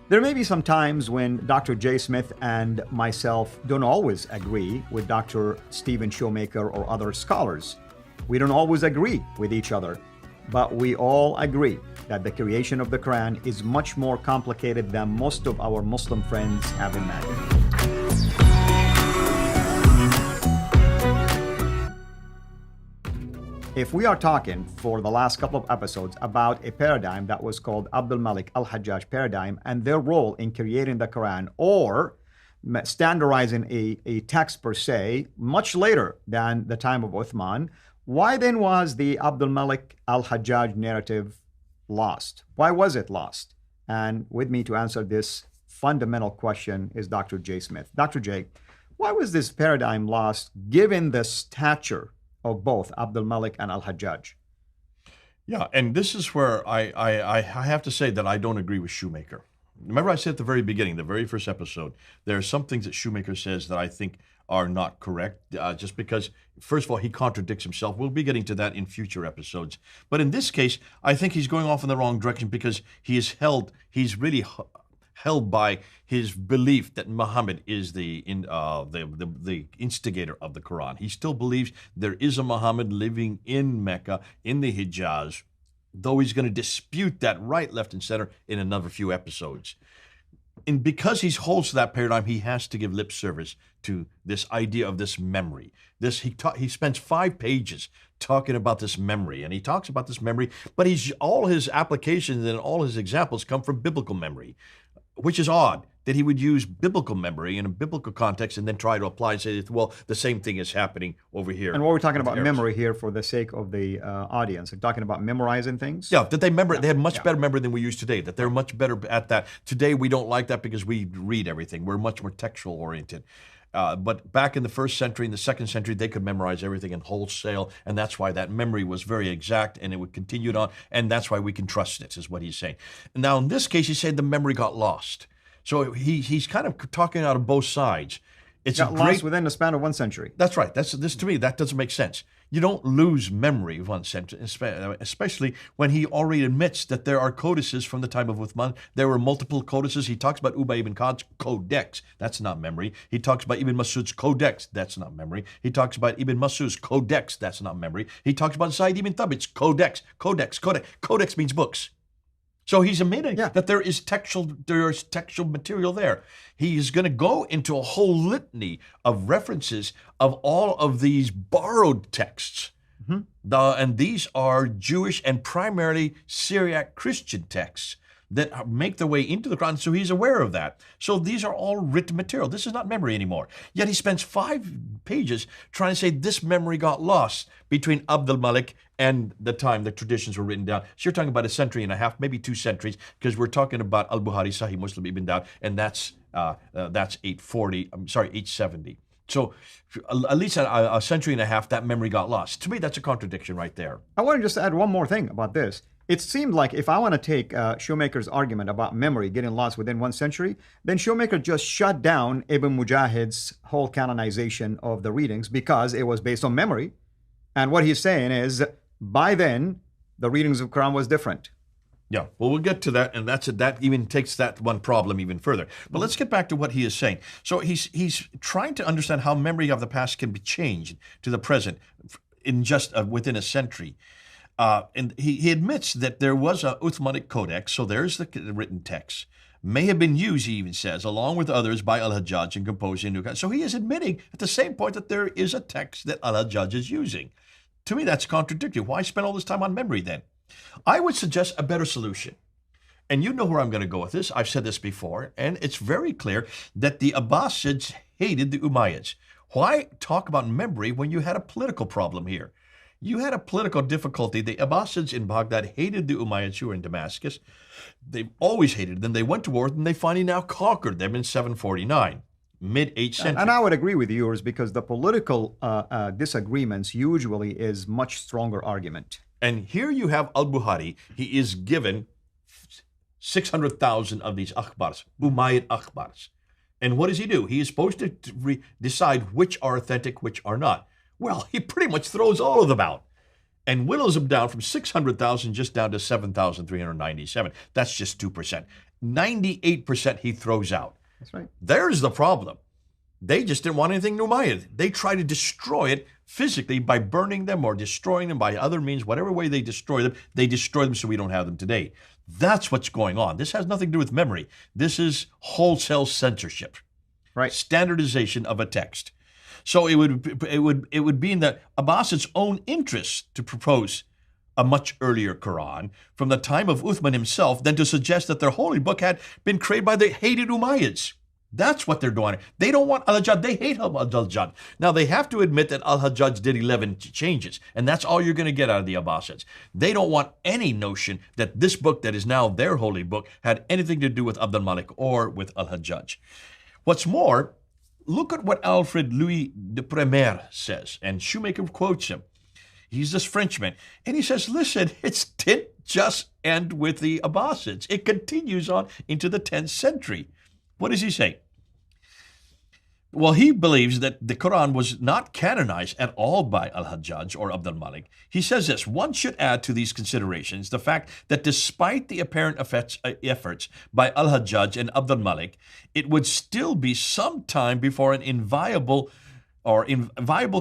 There may be some times when Dr. J. Smith and myself don't always agree with Dr. Stephen Shoemaker or other scholars. We don't always agree with each other, but we all agree that the creation of the Quran is much more complicated than most of our Muslim friends have imagined. If we are talking for the last couple of episodes about a paradigm that was called Abdul Malik al-Hajjaj paradigm and their role in creating the Quran or standardizing a text per se much later than the time of Uthman, why then was the Abdul Malik al-Hajjaj narrative lost? Why was it lost? And with me to answer this fundamental question is Dr. J. Smith. Dr. J, why was this paradigm lost given the stature of both Abdul Malik and al-Hajjaj? Yeah, and this is where I have to say that I don't agree with Shoemaker. Remember I said at the very beginning, the very first episode, there are some things that Shoemaker says that I think are not correct, just because, first of all, he contradicts himself. We'll be getting to that in future episodes. But in this case, I think he's going off in the wrong direction because he's really held by his belief that Muhammad is the instigator of the Quran. He still believes there is a Muhammad living in Mecca, in the Hijaz, though he's going to dispute that right, left, and center in another few episodes. And because he holds to that paradigm, he has to give lip service to this idea of this memory. He spends 5 pages talking about this memory, and he talks about this memory, but all his applications and all his examples come from biblical memory, which is odd that he would use biblical memory in a biblical context and then try to apply and say, well, the same thing is happening over here. And what we're talking about memory here for the sake of the audience. We're talking about memorizing things? Yeah, that they had much better memory than we use today, that they're much better at that. Today, we don't like that because we read everything. We're much more textual oriented. But back in the 1st century and the 2nd century, they could memorize everything in wholesale, and that's why that memory was very exact, and it would continue on, and that's why we can trust it, is what he's saying. Now, in this case, he's saying the memory got lost. So he's kind of talking out of both sides. It's lost within the span of 1 century. That's right. To me, that doesn't make sense. You don't lose memory of 1 century, especially when he already admits that there are codices from the time of Uthman. There were multiple codices. He talks about Ubay ibn Khalid's codex. That's not memory. He talks about Ibn Masud's codex. That's not memory. He talks about Ibn Masud's codex. That's not memory. He talks about Zayd ibn Thabit's codex. Codex means books. So he's admitting that there is textual material there. He is going to go into a whole litany of references of all of these borrowed texts. Mm-hmm. And these are Jewish and primarily Syriac Christian texts that make their way into the Quran, so he's aware of that. So these are all written material. This is not memory anymore. Yet he spends 5 pages trying to say this memory got lost between Abdul Malik and the time the traditions were written down. So you're talking about 1.5 centuries, maybe 2 centuries, because we're talking about Al-Bukhari, Sahih Muslim Ibn Dawud, and that's 870. So at least a century and a half, that memory got lost. To me, that's a contradiction right there. I want to just add one more thing about this. It seemed like if I want to take Shoemaker's argument about memory getting lost within 1 century, then Shoemaker just shut down Ibn Mujahid's whole canonization of the readings because it was based on memory. And what he's saying is, by then, the readings of Quran was different. Yeah, well, we'll get to that, and that even takes that one problem even further. But let's get back to what he is saying. So he's trying to understand how memory of the past can be changed to the present in just within a century. And he admits that there was a Uthmanic codex, so there's the written text. May have been used, he even says, along with others by al-Hajjaj in composing new. So he is admitting at the same point that there is a text that al-Hajjaj is using. To me, that's contradictory. Why spend all this time on memory then? I would suggest a better solution. And you know where I'm going to go with this. I've said this before, and it's very clear that the Abbasids hated the Umayyads. Why talk about memory when you had a political problem here? You had a political difficulty. The Abbasids in Baghdad hated the Umayyads who were in Damascus. They always hated them. They went to war, and they finally now conquered them in 749, mid-8th century. And I would agree with yours because the political disagreements usually is much stronger argument. And here you have al-Bukhari. He is given 600,000 of these akhbars, Umayyad akhbars. And what does he do? He is supposed to decide which are authentic, which are not. Well, he pretty much throws all of them out and whittles them down from 600,000 just down to 7,397. That's just 2%. 98% he throws out. That's right. There's the problem. They just didn't want anything Umayyad. They try to destroy it physically by burning them or destroying them by other means. Whatever way they destroy them so we don't have them today. That's what's going on. This has nothing to do with memory. This is wholesale censorship. Right. Standardization of a text. So it would be in the Abbasids' own interest to propose a much earlier Quran from the time of Uthman himself than to suggest that their holy book had been created by the hated Umayyads. That's what they're doing. They don't want Al-Hajjaj. They hate Al-Hajjaj. Now, they have to admit that Al-Hajjaj did 11 changes, and that's all you're going to get out of the Abbasids. They don't want any notion that this book that is now their holy book had anything to do with Abd al-Malik or with Al-Hajjaj. What's more, look at what Alfred Louis de Premer says, and Shoemaker quotes him. He's this Frenchman, and he says, listen, it didn't just end with the Abbasids. It continues on into the 10th century. What does he say? Well, he believes that the Quran was not canonized at all by Al-Hajjaj or Abd al-Malik. He says this: one should add to these considerations the fact that despite the apparent efforts by Al-Hajjaj and Abd al-Malik, it would still be some time before an inviolable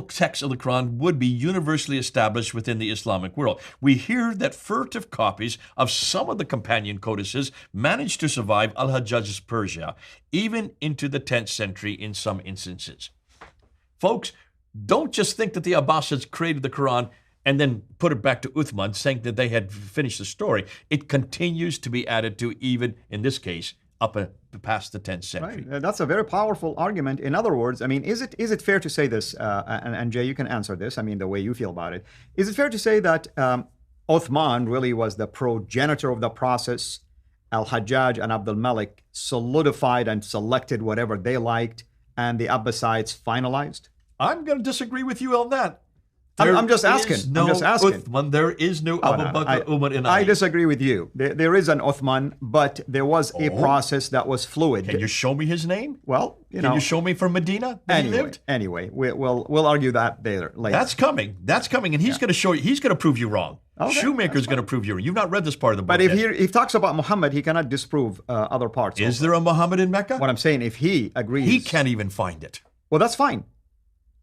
text of the Quran would be universally established within the Islamic world. We hear that furtive copies of some of the companion codices managed to survive Al-Hajjaj's Persia, even into the 10th century in some instances. Folks, don't just think that the Abbasids created the Quran and then put it back to Uthman, saying that they had finished the story. It continues to be added to, even in this case, up past the 10th century. Right. That's a very powerful argument. In other words, I mean, is it fair to say this, and Jay, you can answer this, I mean, the way you feel about it. Is it fair to say that Uthman really was the progenitor of the process? Al-Hajjaj and Abd al-Malik solidified and selected whatever they liked, and the Abbasids finalized? I'm going to disagree with you on that. I'm just asking. No I'm just asking. Uthman, there is no Abu Bakr, Umar, and Ali. I disagree with you. There is an Uthman, but there was a process that was fluid. Can you show me his name? Well, Can you show me from Medina that he lived? Anyway, we'll argue that later. That's coming, and he's going to show you. He's going to prove you wrong. Okay, Shoemaker's going to prove you wrong. You've not read this part of the book. But if he talks about Muhammad, he cannot disprove other parts. Is there a Muhammad in Mecca? What I'm saying, if he agrees, he can't even find it. Well, that's fine.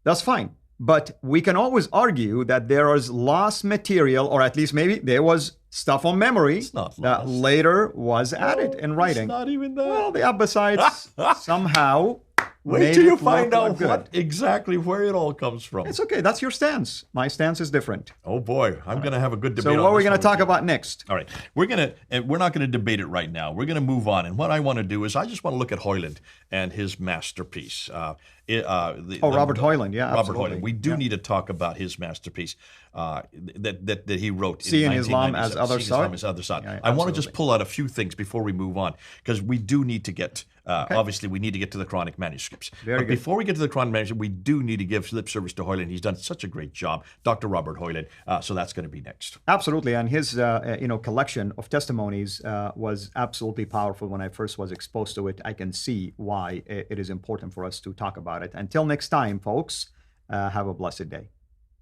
That's fine. But we can always argue that there is lost material, or at least maybe there was stuff on memory that later was added in writing. It's not even that. Well, the Abbasids somehow Wait till you find out exactly where it all comes from. It's okay. That's your stance. My stance is different. Oh boy, I'm going to have a good debate. So what are we going to talk about next? All right, we're not going to debate it right now. We're going to move on. And what I want to do is I just want to look at Hoyland and his masterpiece. Robert Hoyland, yeah, Robert absolutely. Hoyland. We do need to talk about his masterpiece that he wrote. Seeing Islam as Other Side. Yeah, I want to just pull out a few things before we move on, because we do need to get. Obviously, we need to get to the Quranic manuscripts. But before we get to the Quranic manuscripts, we do need to give lip service to Hoyland. He's done such a great job, Dr. Robert Hoyland. So that's going to be next. Absolutely, and his collection of testimonies was absolutely powerful. When I first was exposed to it, I can see why it is important for us to talk about it. Until next time, folks, have a blessed day.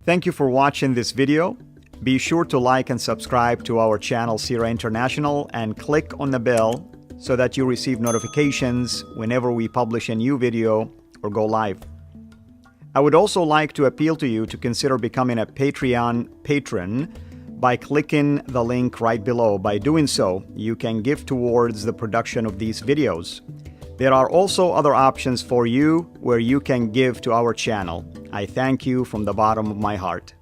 Thank you for watching this video. Be sure to like and subscribe to our channel, Sira International, and click on the bell so that you receive notifications whenever we publish a new video or go live. I would also like to appeal to you to consider becoming a Patreon patron by clicking the link right below. By doing so, you can give towards the production of these videos. There are also other options for you where you can give to our channel. I thank you from the bottom of my heart.